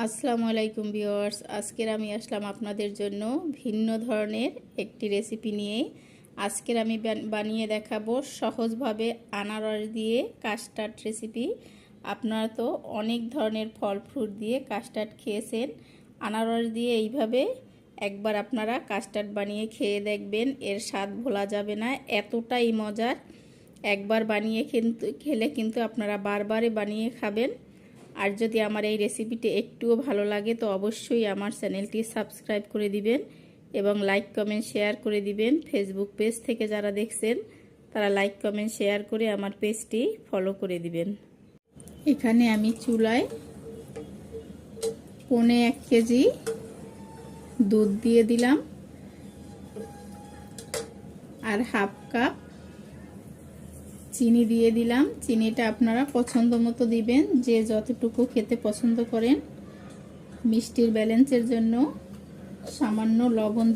আসসালামু আলাইকুম ভিউয়ার্স, আজকের আমি আসলাম আপনাদের জন্য ভিন্ন ধরনের একটি রেসিপি নিয়ে। আজকের আমি বানিয়ে দেখাবো সহজভাবে আনারস দিয়ে কাস্টার্ড রেসিপি। আপনারা তো অনেক ধরনের ফল ফ্রুট দিয়ে কাস্টার্ড খেয়েছেন, আনারস দিয়ে এইভাবে একবার আপনারা কাস্টার্ড বানিয়ে খেয়ে দেখবেন, এর স্বাদ ভোলা যাবে না, এতটাই মজার। একবার বানিয়ে খেলে কিন্তু আপনারা বারবারই বানিয়ে খাবেন। আর যদি আমার এই রেসিপিটি একটুও ভালো লাগে তো অবশ্যই আমার চ্যানেলটি সাবস্ক্রাইব করে দিবেন এবং লাইক কমেন্ট শেয়ার করে দিবেন। ফেসবুক পেজ থেকে যারা দেখছেন তারা লাইক কমেন্ট শেয়ার করে আমার পেজটি ফলো করে দিবেন। এখানে আমি চুলায় 1.25 কেজি দুধ দিয়ে দিলাম আর হাফ কাপ চিনি দিয়ে দিলাম। চিনিটা আপনারা পছন্দ মতো দিবেন, যে যতটুকু খেতে পছন্দ করেন। মিষ্টির ব্যালেন্সের জন্য সামান্য লবণ